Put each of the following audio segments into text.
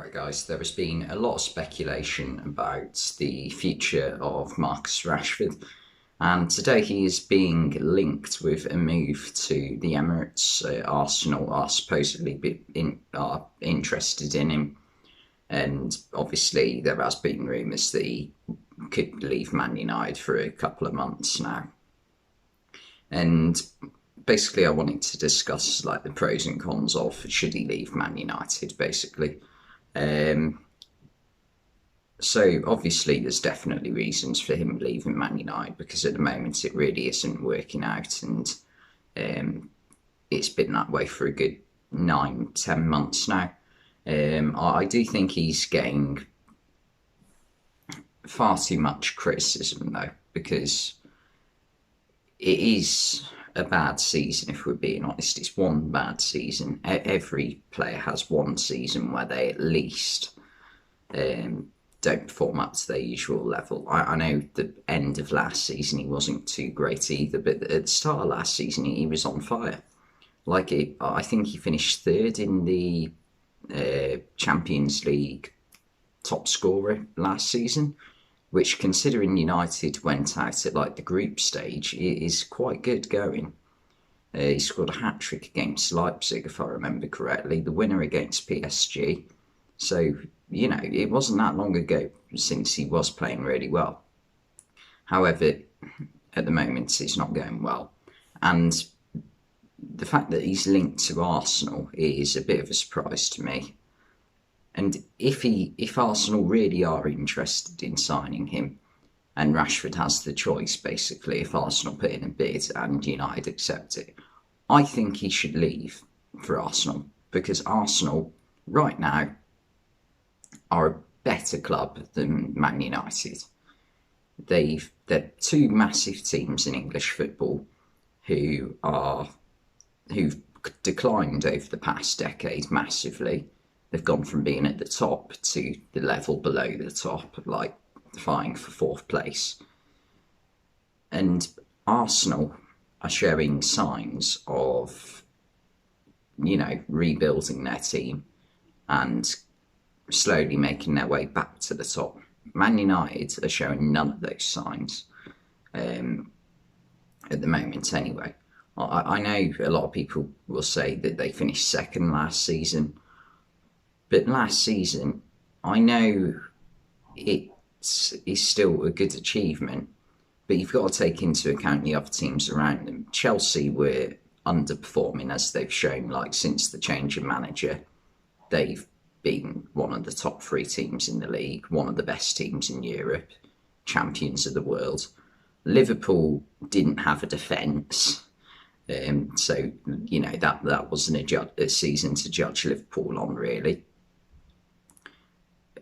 Right, guys, there has been a lot of speculation about the future of Marcus Rashford, and today he is being linked with a move to the Emirates. Arsenal are supposedly are interested in him, and obviously there has been rumours that he could leave Man United for a couple of months now. And basically, I wanted to discuss like the pros and cons of should he leave Man United, basically. So obviously there's definitely reasons for him leaving Man United, because at the moment it really isn't working out, and it's been that way for a good 9-10 months now. I do think he's getting far too much criticism though, because it is a bad season, if we're being honest. It's one bad season. Every player has one season where they at least don't perform up to their usual level. I know the end of last season he wasn't too great either, but at the start of last season he was on fire. I think he finished third in the Champions League top scorer last season, which, considering United went out at like the group stage, is quite good going. He scored a hat-trick against Leipzig, if I remember correctly, the winner against PSG. So, you know, it wasn't that long ago since he was playing really well. However, at the moment, it's not going well. And the fact that he's linked to Arsenal is a bit of a surprise to me. And if Arsenal really are interested in signing him, and Rashford has the choice, basically, if Arsenal put in a bid and United accept it, I think he should leave for Arsenal, because Arsenal, right now, are a better club than Man United. They're two massive teams in English football who've declined over the past decade massively. They've gone from being at the top to the level below the top, like vying for fourth place. And Arsenal are showing signs of, you know, rebuilding their team and slowly making their way back to the top. Man United are showing none of those signs at the moment anyway. I know a lot of people will say that they finished second last season, but last season, I know it is still a good achievement, but you've got to take into account the other teams around them. Chelsea were underperforming, as they've shown, like since the change of manager. They've been one of the top 3 teams in the league, one of the best teams in Europe, champions of the world. Liverpool didn't have a defence. So, you know, that wasn't a season to judge Liverpool on, really.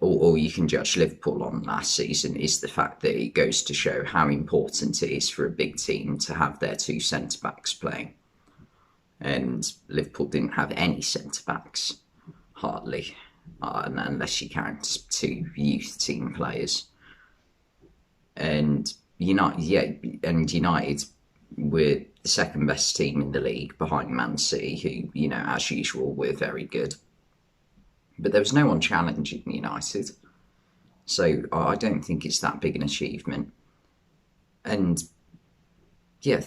All you can judge Liverpool on last season is the fact that it goes to show how important it is for a big team to have their 2 centre-backs playing. And Liverpool didn't have any centre-backs, hardly, unless you count 2 youth team players. And United were the second best team in the league behind Man City, who, you know, as usual, were very good. But there was no one challenging United, so I don't think it's that big an achievement. And yeah,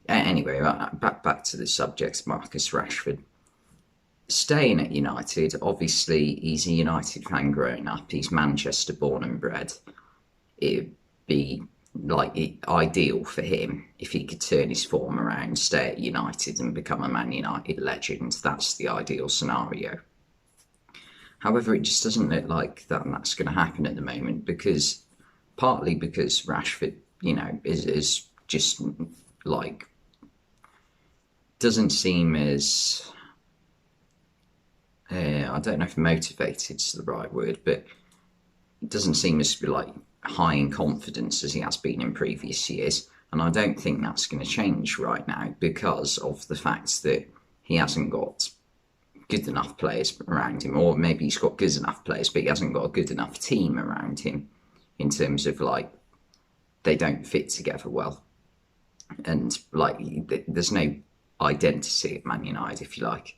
anyway, back to the subject, Marcus Rashford. Staying at United, obviously he's a United fan growing up, he's Manchester born and bred. It'd be ideal for him if he could turn his form around, stay at United and become a Man United legend. That's the ideal scenario. However, it just doesn't look like that's going to happen at the moment, partly because Rashford, you know, is just like, doesn't seem as, I don't know if motivated is the right word, but it doesn't seem as like high in confidence as he has been in previous years. And I don't think that's going to change right now, because of the fact that he hasn't got good enough players around him, or maybe he's got good enough players, but he hasn't got a good enough team around him in terms of like they don't fit together well, and like there's no identity at Man United, if you like.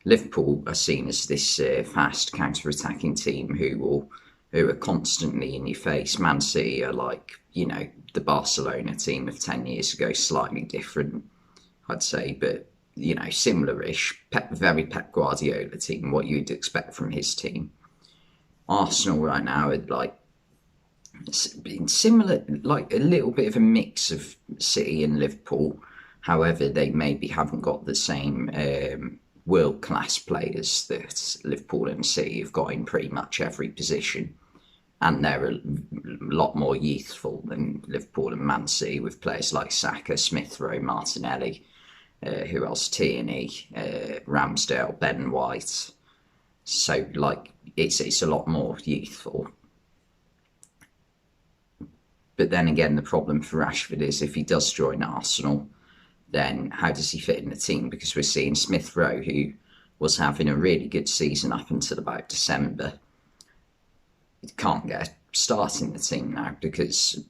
Liverpool are seen as this fast counter-attacking team who are constantly in your face. Man City are like, the Barcelona team of 10 years ago, slightly different, I'd say, but similar-ish. Very Pep Guardiola team, what you'd expect from his team. Arsenal right now are like similar, like a little bit of a mix of City and Liverpool. However, they maybe haven't got the same world-class players that Liverpool and City have got in pretty much every position. And they're a lot more youthful than Liverpool and Man City, with players like Saka, Smith Rowe, Martinelli, who else? Tierney, Ramsdale, Ben White. So, like, it's a lot more youthful. But then again, the problem for Rashford is if he does join Arsenal, then how does he fit in the team? Because we're seeing Smith Rowe, who was having a really good season up until about December, he can't get a start in the team now because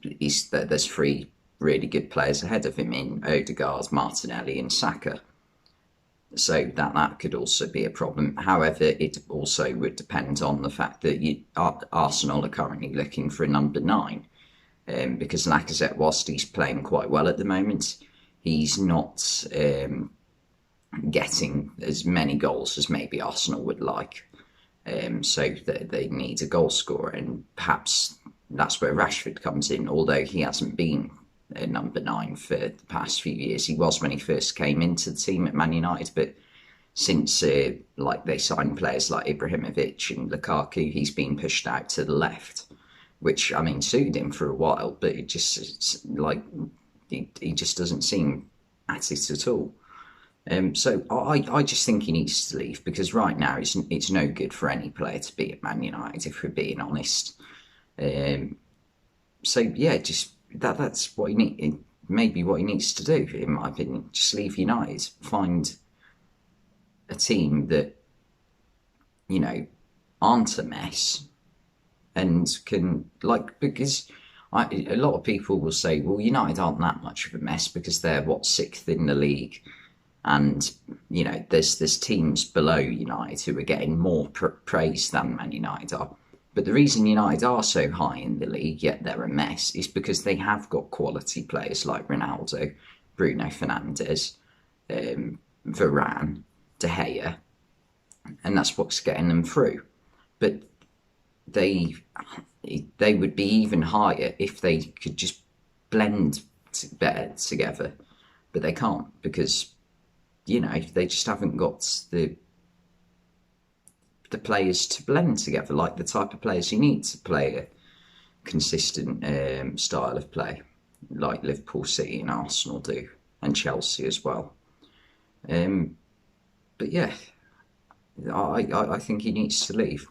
there's 3 really good players ahead of him in Odegaard, Martinelli and Saka. So that could also be a problem. However, it also would depend on the fact that Arsenal are currently looking for a number 9. Because Lacazette, whilst he's playing quite well at the moment, he's not getting as many goals as maybe Arsenal would like. So they need a goal scorer, and perhaps that's where Rashford comes in, although he hasn't been a number 9 for the past few years. He was when he first came into the team at Man United, but since they signed players like Ibrahimovic and Lukaku, he's been pushed out to the left, which, I mean, suited him for a while, but he just doesn't seem at it at all. So I just think he needs to leave, because right now it's no good for any player to be at Man United, if we're being honest. So yeah, just that's what he maybe what he needs to do, in my opinion. Just leave United, find a team that aren't a mess, and can, because a lot of people will say, well, United aren't that much of a mess because they're 6th in the league. And, there's teams below United who are getting more praise than Man United are. But the reason United are so high in the league, yet they're a mess, is because they have got quality players like Ronaldo, Bruno Fernandes, Varane, De Gea, and that's what's getting them through. But they would be even higher if they could just blend better together. But they can't, because they just haven't got the players to blend together, like the type of players you need to play a consistent style of play, like Liverpool, City and Arsenal do, and Chelsea as well. But yeah, I think he needs to leave.